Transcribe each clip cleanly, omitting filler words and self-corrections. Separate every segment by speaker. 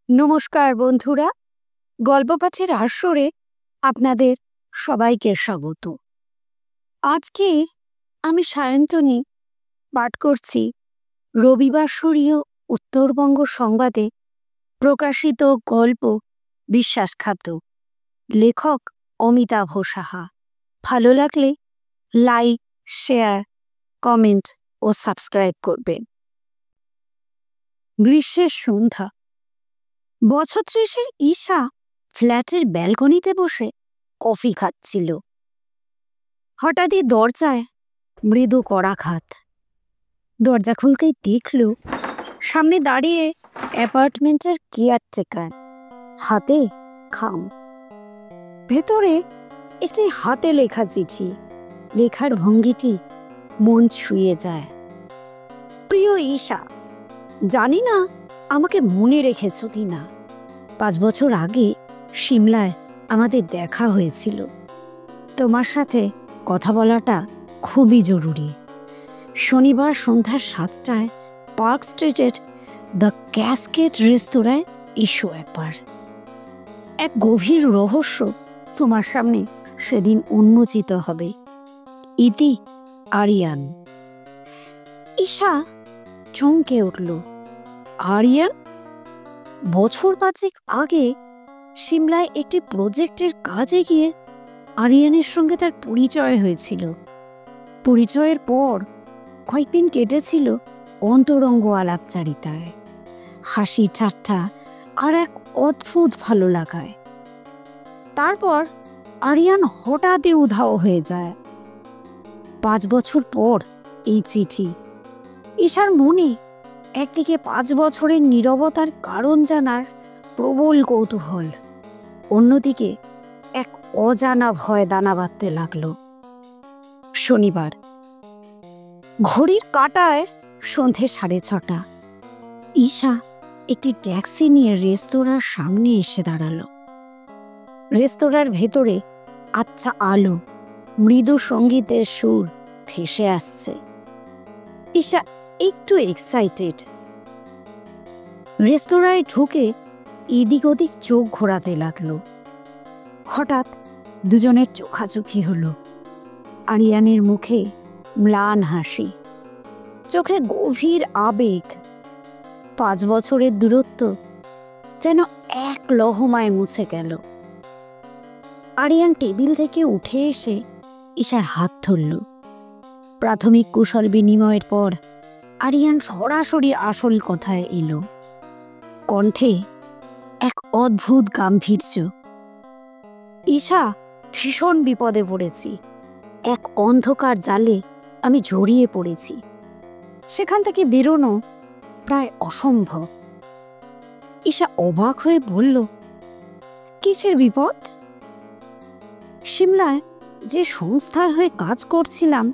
Speaker 1: নমস্কার বন্ধুরা, গল্প পাঠের আসরে আপনাদের সবাইকে স্বাগত। আজকে আমি সায়ন্তনী পাঠ করছি রবিবাসরীয় উত্তরবঙ্গ সংবাদে প্রকাশিত গল্প বিশ্বাসঘাতক, লেখক অমিতাভ সাহা। ভালো লাগলে লাইক, শেয়ার, কমেন্ট ও সাবস্ক্রাইব করবেন। গ্রীষ্মের সন্ধ্যা। বছর 30-এর ঈশা ফ্ল্যাটের ব্যালকনিতে বসে কফি খাচ্ছিল। হঠাৎই দরজায় মৃদু করাঘাত। দরজা খুলতেই দেখল সামনে দাঁড়িয়ে অ্যাপার্টমেন্টের কেয়ারটেকার, হাতে খাম। ভেতরে একটি হাতে লেখা চিঠি। লেখার ভঙ্গিটি মন ছুঁয়ে যায়। প্রিয় ঈশা, জানি না আমাকে মনে রেখেছ কি না। 5 বছর আগে সিমলায় আমাদের দেখা হয়েছিল। তোমার সাথে কথা বলাটা খুবই জরুরি। শনিবার সন্ধ্যা 7টায় পার্ক স্ট্রিটের দ্য ক্যাসকেড রেস্তোরাঁয় এসো একবার। এক গভীর রহস্য তোমার সামনে সেদিন উন্মোচিত হবে। ইতি, আরিয়ান। ঈশা চমকে উঠল। আরিয়ান? বছর 5 আগে সিমলায় একটি প্রজেক্টের কাজে গিয়ে আরিয়ানের সঙ্গে তার পরিচয় হয়েছিল। পরিচয়ের পর কয়েকদিন কেটেছিল অন্তরঙ্গ আলাপচারিতায়, হাসি ঠাট্টা আর এক অদ্ভুত ভালো লাগায়। তারপর আরিয়ান হঠাৎই উধাও হয়ে যায়। 5 বছর পর এই চিঠি। ঈশার মনে একদিকে 5 বছরের নীরবতার কারণ জানার প্রবল কৌতূহল, অন্যদিকে এক অজানা ভয় দানা বাঁধতে লাগলো। শনিবার। ঘড়ির কাঁটায় সন্ধে 6:30। ঈশা একটি ট্যাক্সি নিয়ে রেস্তোরাঁর সামনে এসে দাঁড়ালো। রেস্তোরাঁর ভেতরে আচ্ছা আলো, মৃদু সঙ্গীতের সুর ভেসে আসছে। ঈশা একটু এক্সাইটেড। রেস্তোরাঁয় ঢুকে এদিক ওদিক চোখ ঘোরাতে লাগলো। হঠাৎ দুজনের চোখাচোখি হলো। আরিয়ানের মুখে ম্লান হাসি, চোখে গভীর আবেগ। 5 বছরের দূরত্ব যেন এক লহমায় মুছে গেল। আরিয়ান টেবিল থেকে উঠে এসে ঈশার হাত ধরল। প্রাথমিক কুশল বিনিময়ের পর আরিয়ান সরাসরি আসল কথায় এলো। কণ্ঠে এক অদ্ভুত গাম্ভীর্য। ঈশা, ভীষণ বিপদে পড়েছি। এক অন্ধকার জালে আমি জড়িয়ে পড়েছি। সেখান থেকে বেরোনো প্রায় অসম্ভব। ঈশা অবাক হয়ে বলল, কিসের বিপদ? সিমলায় যে সংস্থার হয়ে কাজ করছিলাম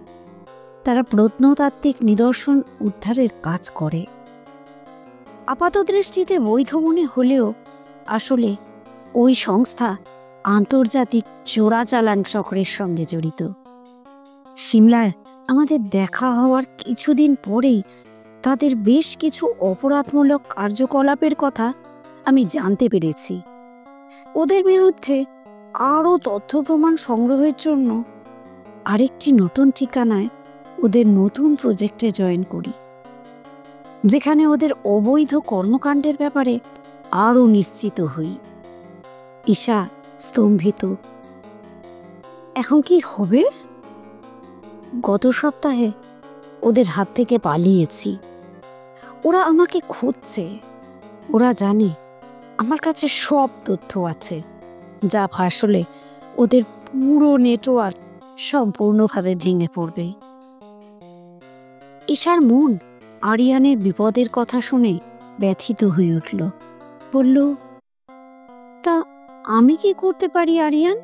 Speaker 1: তারা প্রত্নতাত্ত্বিক নিদর্শন উদ্ধারের কাজ করে। আপাত দৃষ্টিতে বৈধ মনে হলেও আসলে ওই সংস্থা আন্তর্জাতিক চোরাচালান চক্রের সঙ্গে জড়িত। সিমলায় আমাদের দেখা হওয়ার কিছুদিন পরেই তাদের বেশ কিছু অপরাধমূলক কার্যকলাপের কথা আমি জানতে পেরেছি। ওদের বিরুদ্ধে আরও তথ্য প্রমাণ সংগ্রহের জন্য আরেকটি নতুন ঠিকানায় ওদের নতুন প্রজেক্টে জয়েন করি, যেখানে ওদের অবৈধ কর্মকাণ্ডের ব্যাপারে আরও নিশ্চিত হই। ঈশা স্তম্ভিত। এখন কি হবে? গত সপ্তাহে ওদের হাত থেকে পালিয়েছি। ওরা আমাকে খুঁজছে। ওরা জানে আমার কাছে সব তথ্য আছে, যা ভাসলে ওদের পুরো নেটওয়ার্ক সম্পূর্ণভাবে ভেঙে পড়বে। ঈশার মন আরিয়ানের বিপদের কথা শুনে ব্যথিত হয়ে উঠল। বলল, তা আমি কি করতে পারি আরিয়ান?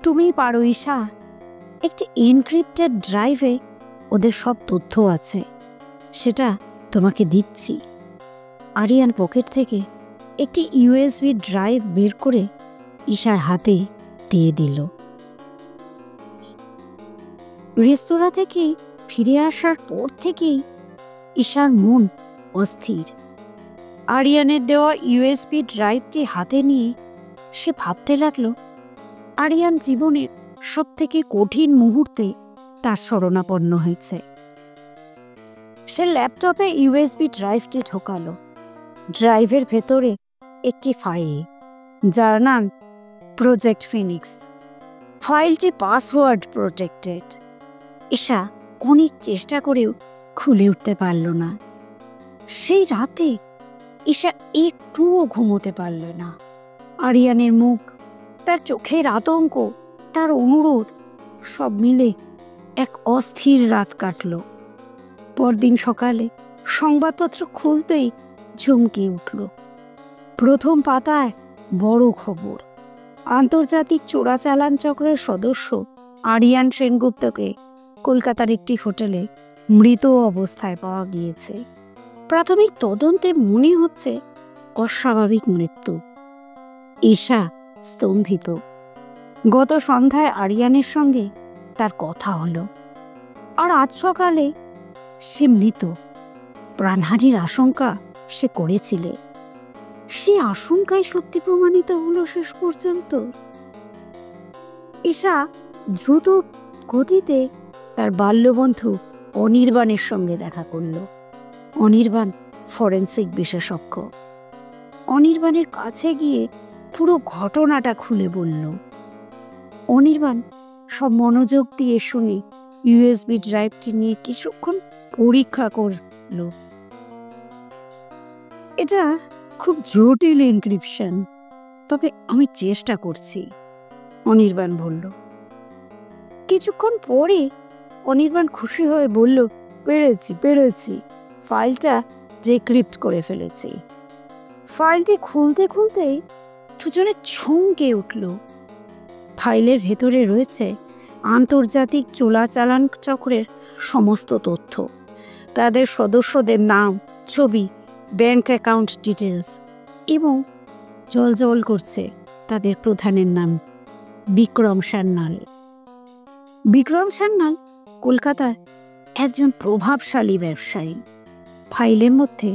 Speaker 1: তুমি পারো ঈশা। একটি এনক্রিপ্টেড ড্রাইভে ওদের সব তথ্য আছে, সেটা তোমাকে দিচ্ছি। আরিয়ান পকেট থেকে একটি ইউএসবি ড্রাইভ বের করে ঈশার হাতে দিয়ে দিল। রেস্তোরাঁ থেকে ফিরে আসার পর থেকেই ঈশার মন অস্থির। আরিয়ানের দেওয়া ইউএসবি ড্রাইভটি হাতে নিয়ে সে ভাবতে লাগলো আরিয়ান জীবনের সব থেকে কঠিন মুহূর্তে তার শরণাপন্ন হয়েছে। সে ল্যাপটপে ইউএসবি ড্রাইভটি ঢোকালো। ড্রাইভের ভেতরে একটি ফাইল, যার নাম প্রজেক্ট ফিনিক্স। ফাইলটি পাসওয়ার্ড প্রোটেক্টেড। ঈশা অনেক চেষ্টা করেও খুলে উঠতে পারল না। সেই রাতে ঈশা একটুও ঘুমোতে পারল না। আরিয়ানের মুখ, তার চোখের আতঙ্ক, তার অনুরোধ, সব মিলে এক অস্থির রাত কাটল। পরদিন সকালে সংবাদপত্র খুলতেই চমকে উঠল। প্রথম পাতায় বড় খবর, আন্তর্জাতিক চোরাচালান চক্রের সদস্য আরিয়ান সেনগুপ্তকে কলকাতার একটি হোটেলে মৃত অবস্থায় পাওয়া গিয়েছে। প্রাথমিক তদন্তে মনে হচ্ছে অস্বাভাবিক মৃত্যু। ঈশা স্তম্ভিত। গত সন্ধ্যায় আরিয়ানের সঙ্গে তার কথা হলো, আর আজ সকালে সে মৃত। প্রাণহানির আশঙ্কা সে করেছিল, সে আশঙ্কায় সত্যি প্রমাণিত হলো শেষ পর্যন্ত। ঈশা দ্রুত গতিতে তার বাল্যবন্ধু অনির্বাণের সঙ্গে দেখা করল। অনির্বাণ ফরেন্সিক বিশেষজ্ঞ। অনির্বাণের কাছে গিয়ে পুরো ঘটনাটা খুলে বলল। অনির্বাণ সব মনোযোগ দিয়ে শুনে ইউএসবি ড্রাইভটি নিয়ে কিছুক্ষণ পরীক্ষা করল। এটা খুব জটিল এনক্রিপশন, তবে আমি চেষ্টা করছি, অনির্বাণ বলল। কিছুক্ষণ পরে অনির্বাণ খুশি হয়ে বলল, পেরেছি, ফাইলটা ডিক্রিপ্ট করে ফেলেছি। ফাইলটি খুলতে খুলতেই দুজনে চমকে উঠল। ফাইলের ভেতরে রয়েছে আন্তর্জাতিক চোরাচালান চক্রের সমস্ত তথ্য, তাদের সদস্যদের নাম, ছবি, ব্যাংক অ্যাকাউন্ট ডিটেলস, এবং জ্বলজ্বল করছে তাদের প্রধানের নাম, বিক্রম সান্যাল। বিক্রম সান্যাল কলকাতায় একজন প্রভাবশালী ব্যবসায়ী। ফাইলের মধ্যে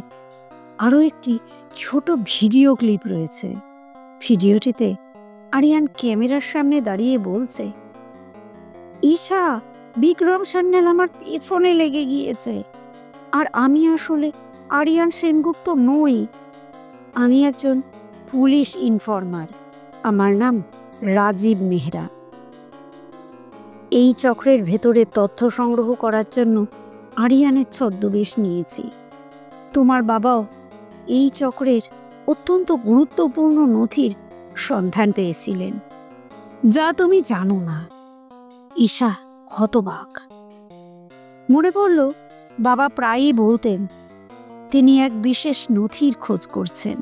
Speaker 1: আরও একটি ছোট ভিডিও ক্লিপ রয়েছে। ভিডিওটিতে আরিয়ান ক্যামেরার সামনে দাঁড়িয়ে বলছে, ঈশা, বিক্রম সান্যাল আমার পেছনে লেগে গিয়েছে, আর আমি আসলে আরিয়ান সেনগুপ্ত নই। আমি একজন পুলিশ ইনফরমার। আমার নাম রাজীব মেহরা। এই চক্রের ভেতরে তথ্য সংগ্রহ করার জন্য আরিয়ানের ছদ্মবেশ নিয়েছি। তোমার বাবাও এই চক্রের অত্যন্ত গুরুত্বপূর্ণ নথির সন্ধান পেয়েছিলেন, যা তুমি জানো না। ঈশা হতবাক। মনে পড়ল বাবা প্রায়ই বলতেন তিনি এক বিশেষ নথির খোঁজ করছেন,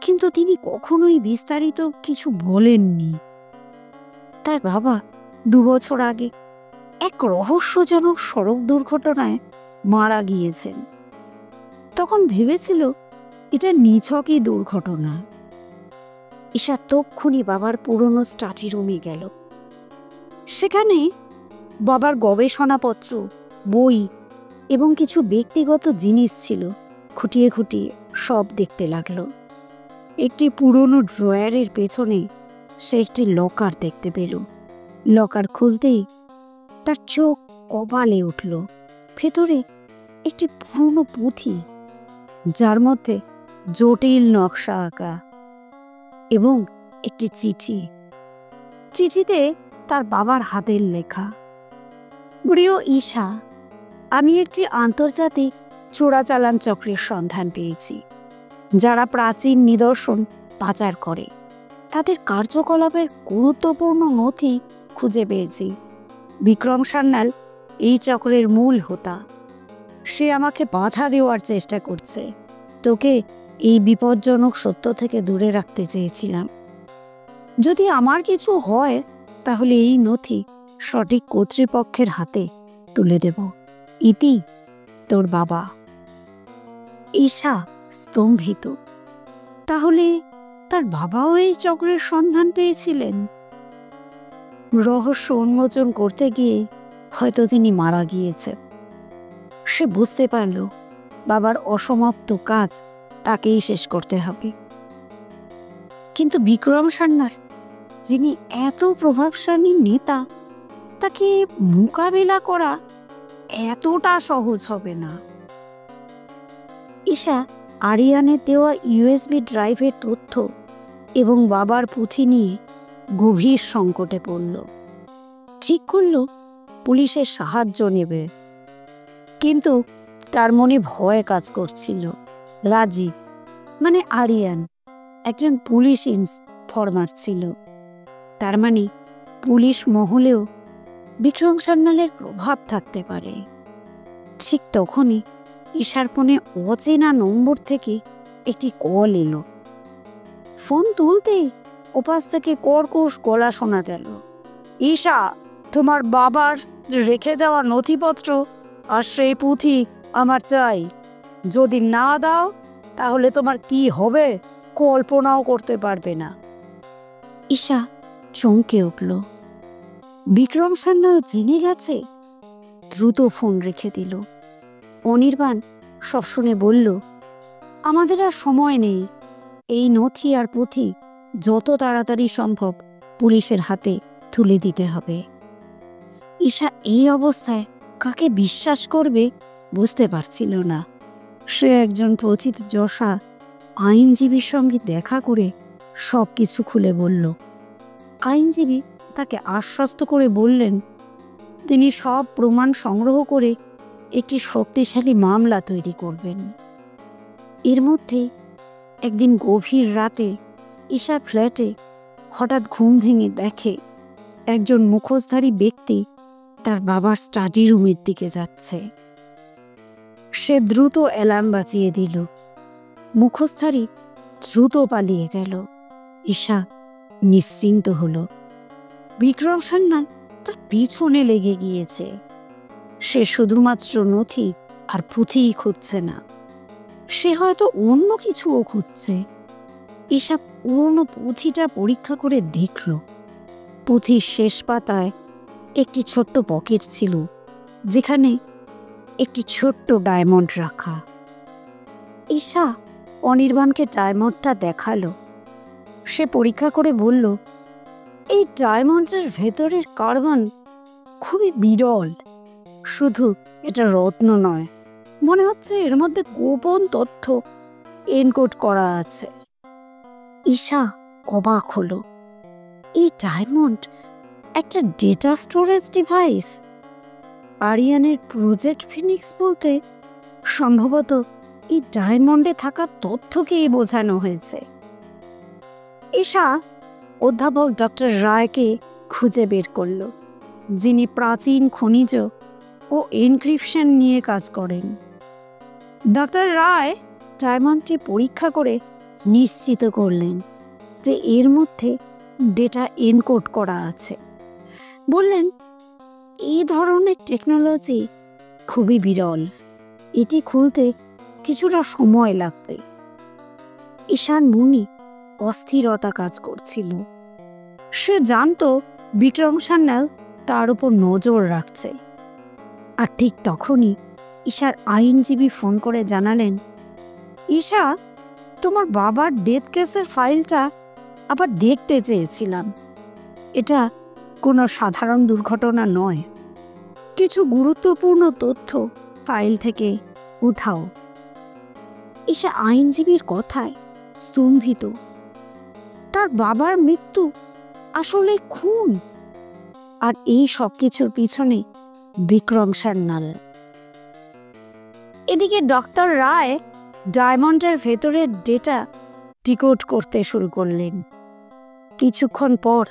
Speaker 1: কিন্তু তিনি কখনোই বিস্তারিত কিছু বলেননি। তার বাবা 2 বছর আগে এক রহস্যজনক সড়ক দুর্ঘটনায় মারা গিয়েছেন। তখন ভেবেছিল এটা নিছকই দুর্ঘটনা। ঈশা তক্ষুনি বাবার পুরনো স্টাডি রুমে গেল। সেখানে বাবার গবেষণাপত্র, বই এবং কিছু ব্যক্তিগত জিনিস ছিল। খুঁটিয়ে খুঁটিয়ে সব দেখতে লাগলো। একটি পুরনো ড্রয়ারের পেছনে সে একটি লকার দেখতে পেল। লকার খুলতেই তার চোখ কপালে উঠল। ভেতরে একটি পুরনো পুঁথি, যার মধ্যে জটিল নকশা আঁকা, এবং একটি চিঠি। চিঠিতে তার বাবার হাতের লেখা, প্রিয় ঈশা, আমি একটি আন্তর্জাতিক চোরাচালান চক্রের সন্ধান পেয়েছি, যারা প্রাচীন নিদর্শন পাচার করে। তাদের কার্যকলাপের গুরুত্বপূর্ণ নথি খুঁজে পেয়েছি। বিক্রম সান্যাল এই চক্রের মূল হোতা। সে আমাকে বাধা দেওয়ার চেষ্টা করছে। তোকে এই বিপজ্জনক সত্য থেকে দূরে রাখতে চেয়েছিলাম। যদি আমার কিছু হয় তাহলে এই নথি সঠিক কর্তৃপক্ষের হাতে তুলে দেব। ইতি, তোর বাবা। ঈশা স্তম্ভিত। তাহলে তার বাবাও এই চক্রের সন্ধান পেয়েছিলেন? রহস্য উন্মোচন করতে গিয়ে হয়তো তিনি মারা গিয়েছেন। সে বুঝতে পারল বাবার অসমাপ্ত কাজ তাকেই শেষ করতে হবে। কিন্তু বিক্রম সান্যাল, যিনি এত প্রভাবশালী নেতা, তাকে মোকাবিলা করা এতটা সহজ হবে না। ঈশা আরিয়ানের দেওয়া ইউএসবি ড্রাইভের তথ্য এবং বাবার পুঁথি নিয়ে গভীর সংকটে পড়ল। ঠিক করল পুলিশের সাহায্য নেবে, কিন্তু তার মনে ভয় কাজ করছিল। রাজীব মানে আরিয়ান একজন পুলিশ ইনফরমার ছিল, তার মানে পুলিশ মহলেও বিক্রম সান্যালের প্রভাব থাকতে পারে। ঠিক তখনই ঈশার ফোনে অচেনা নম্বর থেকে একটি কল এলো। ফোন তুলতেই ওপাশ থেকে কর্কশ গলা শোনা গেল, ঈশা, তোমার বাবার রেখে যাওয়া নথিপত্র আর সেই পুঁথি আমার চাই। যদি না দাও তাহলে তোমার কি হবে কল্পনাও করতে পারবে না। ঈশা চমকে উঠল। বিক্রম সান্যাল জেনে গেছে? দ্রুত ফোন রেখে দিল। অনির্বাণ সব শুনে বলল, আমাদের আর সময় নেই, এই নথি আর পুঁথি যত তাড়াতাড়ি সম্ভব পুলিশের হাতে তুলে দিতে হবে। ঈশা এই অবস্থায় কাকে বিশ্বাস করবে বুঝতে পারছিল না। সে একজন প্রথিতযশা আইনজীবীর সঙ্গে দেখা করে সব কিছু খুলে বলল। আইনজীবী তাকে আশ্বস্ত করে বললেন তিনি সব প্রমাণ সংগ্রহ করে একটি শক্তিশালী মামলা তৈরি করবেন। এর মধ্যে একদিন গভীর রাতে ঈশা ফ্ল্যাটে হঠাৎ ঘুম ভেঙে দেখে একজন মুখোশধারী ব্যক্তি তার বাবার স্টাডি রুমের দিকে যাচ্ছে। সে দ্রুত অ্যালার্ম বাজিয়ে দিল। মুখোশধারী দ্রুত পালিয়ে গেল। ঈশা নিশ্চিন্ত হলো, বিক্রম সান্যাল তার পিছনে লেগে গিয়েছে। সে শুধুমাত্র নথি আর পুঁথিই খুঁজছে না, সে হয়তো অন্য কিছুও খুঁজছে। ঈশা পুরনো পুঁথিটা পরীক্ষা করে দেখল। পুঁথির শেষ পাতায় একটি ছোট্ট পকেট ছিল, যেখানে একটি ছোট্ট ডায়মন্ড রাখা। ঈশা অনির্বাণকে ডায়মন্ডটা দেখালো। সে পরীক্ষা করে বলল, এই ডায়মন্ডের ভেতরের কার্বন খুবই বিরল। শুধু এটা রত্ন নয়, মনে হচ্ছে এর মধ্যে গোপন তথ্য এনকোড করা আছে। ঈশা অবাক হলো, এই ডায়মন্ড একটা ডেটা স্টোরেজ ডিভাইস। আরিয়ানের প্রজেক্ট ফিনিক্স বলতে সম্ভবত এই ডায়মন্ডে থাকা তথ্যকেই বোঝানো হয়েছে। ঈশা অধ্যাপক ডক্টর রায়কে খুঁজে বের করল, যিনি প্রাচীন খনিজ ও এনক্রিপশন নিয়ে কাজ করেন। ডক্টর রায় ডায়মন্ডটি পরীক্ষা করে নিশ্চিত করলেন যে এর মধ্যে ডেটা এনকোড করা আছে। বললেন, এই ধরনের টেকনোলজি খুবই বিরল, এটি খুলতে কিছুটা সময় লাগবে। ঈশার মনে অস্থিরতা কাজ করছিল। সে জানত বিক্রম সান্যাল তার উপর নজর রাখছে। আর ঠিক তখনই ঈশার আইনজীবী ফোন করে জানালেন, ঈশা, তোমার বাবার ডেথ কেসের ফাইলটা আবার দেখতে চেয়েছিলাম। এটা কোনো সাধারণ দুর্ঘটনা নয়, কিছু গুরুত্বপূর্ণ তথ্য ফাইল থেকে উঠাও। ঈশা আইনজীবীর কথায় স্তম্ভিত। তার বাবার মৃত্যু আসলে খুন, আর এই সব কিছুর পিছনে বিক্রম সান্যাল। এদিকে ডক্টর রায় ডায়মন্ডের ভেতরের ডেটা ডিকোড করতে শুরু করলেন। কিছুক্ষণ পর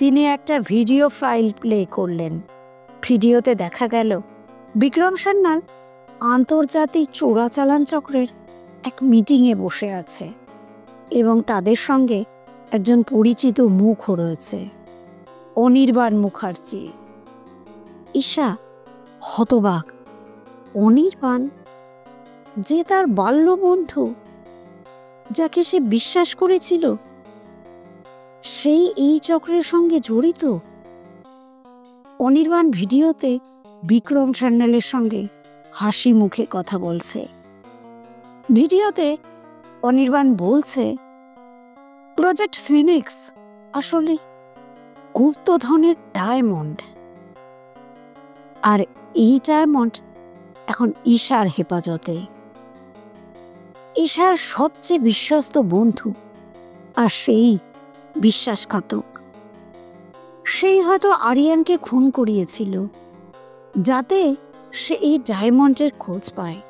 Speaker 1: তিনি একটা ভিডিও ফাইল প্লে করলেন। ভিডিওতে দেখা গেল বিক্রম সান্যাল আন্তর্জাতিক চোরাচালান চক্রের এক মিটিংয়ে বসে আছে এবং তাদের সঙ্গে একজন পরিচিত মুখও রয়েছে, অনির্বাণ মুখার্জি। ঈশা হতবাক। অনির্বাণ, যে তার বাল্যবন্ধু, যাকে সে বিশ্বাস করেছিল, সেই এই চক্রের সঙ্গে জড়িত। অনির্বাণ ভিডিওতে বিক্রম সান্যালের সঙ্গে হাসি মুখে কথা বলছে। ভিডিওতে অনির্বাণ বলছে, প্রজেক্ট ফিনিক্স আসলে গুপ্তধনের ডায়মন্ড, আর এই ডায়মন্ড এখন ঈশার হেফাজতে। ঈশার সবচেয়ে বিশ্বস্ত বন্ধু, আর সেই বিশ্বাসঘাতক। সেই হয়তো আরিয়ানকে খুন করিয়েছিল যাতে সে এই ডায়মন্ডের খোঁজ পায়।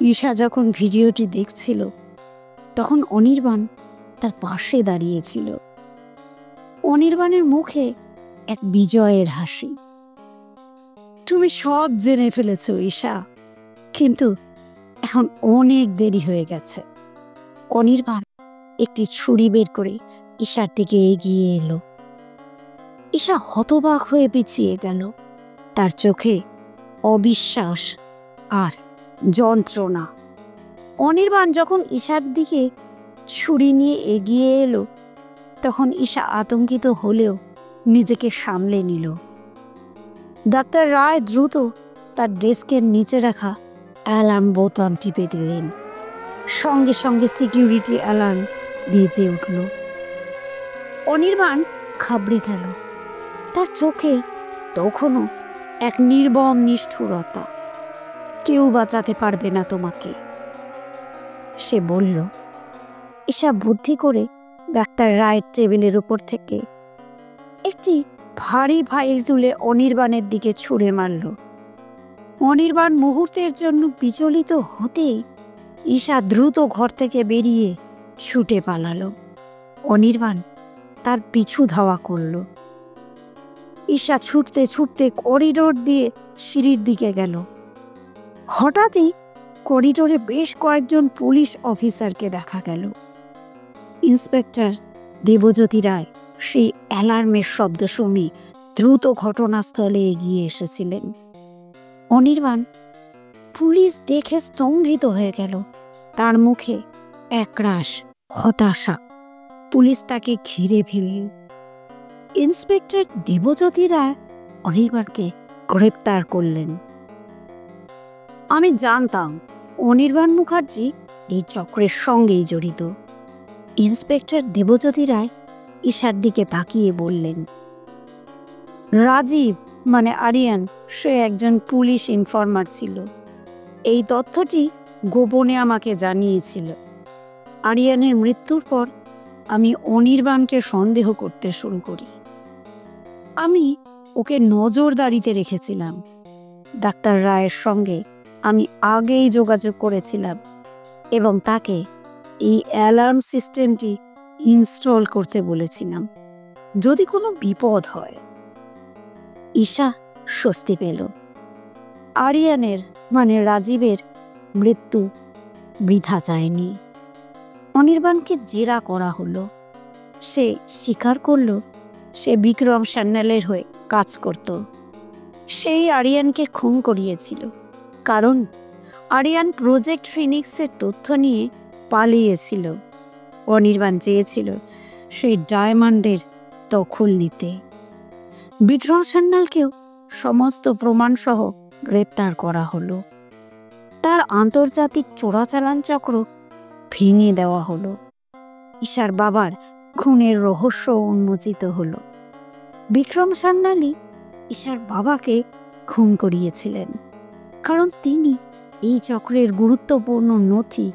Speaker 1: ঈশা যখন ভিডিওটি দেখছিল তখন অনির্বাণ তার পাশে দাঁড়িয়েছিল। অনির্বাণের মুখে এক বিজয়ের হাসি। তুমি সব জেনে ফেলেছ ঈশা, কিন্তু এখন অনেক দেরি হয়ে গেছে। অনির্বাণ একটি ছুরি বের করে ঈশার দিকে এগিয়ে এলো। ঈশা হতবাক হয়ে পিছিয়ে গেল। তার চোখে অবিশ্বাস আর যন্ত্রণা। অনির্বাণ যখন ঈশার দিকে ছুরি নিয়ে এগিয়ে এলো তখন ঈশা আতঙ্কিত হলেও নিজেকে সামলে নিল। ডাক্তার রায় দ্রুত তার ডেস্কের নিচে রাখা অ্যালার্ম বোতাম টিপে দিলেন। সঙ্গে সঙ্গে সিকিউরিটি অ্যালার্ম বেজে উঠল। অনির্বাণ ঘাবড়ে গেল। তার চোখে তখনও এক নির্মম নিষ্ঠুরতা। কেউ বাঁচাতে পারবে না তোমাকে, সে বলল। ঈশা বুদ্ধি করে ডাক্তার রায়ের টেবিলের উপর থেকে একটি ভারী ফাইল তুলে অনির্বাণের দিকে ছুঁড়ে মারল। অনির্বাণ মুহূর্তের জন্য বিচলিত হতেই ঈশা দ্রুত ঘর থেকে বেরিয়ে ছুটে পালালো। অনির্বাণ তার পিছু ধাওয়া করল। ঈশা ছুটতে ছুটতে করিডোর দিয়ে সিঁড়ির দিকে গেল। হঠাৎই করিডোরে বেশ কয়েকজন পুলিশ অফিসারকে দেখা গেল। ইন্সপেক্টর দেবজ্যোতি রায় সেই অ্যালার্মের শব্দ শুনে দ্রুত ঘটনাস্থলে এগিয়ে এসেছিলেন। অনির্বাণ পুলিশ দেখে স্তম্ভিত হয়ে গেল। তার মুখে একরাশ হতাশা। পুলিশ তাকে ঘিরে ফেলল। ইন্সপেক্টর দেবজ্যোতি রায় অনির্বাণকে গ্রেপ্তার করলেন। আমি জানতাম অনির্বাণ মুখার্জি এই চক্রের সঙ্গেই জড়িত, ইন্সপেক্টর দেবজ্যোতি রায় ঈশার দিকে তাকিয়ে বললেন। রাজীব মানে আরিয়ান, সে একজন পুলিশ ইনফরমার ছিল। এই তথ্যটি গোপনে আমাকে জানিয়েছিল। আরিয়ানের মৃত্যুর পর আমি অনির্বাণকে সন্দেহ করতে শুরু করি। আমি ওকে নজরদারিতে রেখেছিলাম। ডাক্তার রায়ের সঙ্গে আমি আগেই যোগাযোগ করেছিলাম এবং তাকে এই অ্যালার্ম সিস্টেমটি ইনস্টল করতে বলেছিলাম যদি কোনো বিপদ হয়। ঈশা স্বস্তি পেল। আরিয়ানের মানে রাজীবের মৃত্যু বৃথা যায়নি। অনির্বাণকে জেরা করা হলো। সে স্বীকার করল সে বিক্রম সান্যালের হয়ে কাজ করত। সেই আরিয়ানকে খুন করিয়েছিল কারণ আরিয়ান প্রজেক্ট ফিনিক্সের তথ্য নিয়ে পালিয়েছিল। অনির্বাণ চেয়েছিল সেই ডায়মন্ডের দখল নিতে। বিক্রম সান্যালকেও সমস্ত প্রমাণসহ গ্রেপ্তার করা হলো। তার আন্তর্জাতিক চোরাচালান চক্র ভেঙে দেওয়া হলো। ঈশার বাবার খুনের রহস্য উন্মোচিত হলো। বিক্রম সান্যালই ঈশার বাবাকে খুন করিয়েছিলেন কারণ তিনি এই চক্রের গুরুত্বপূর্ণ নথি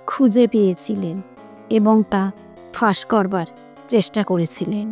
Speaker 1: খুঁজে পেয়েছিলেন এবং তা ফাঁস করবার চেষ্টা করেছিলেন।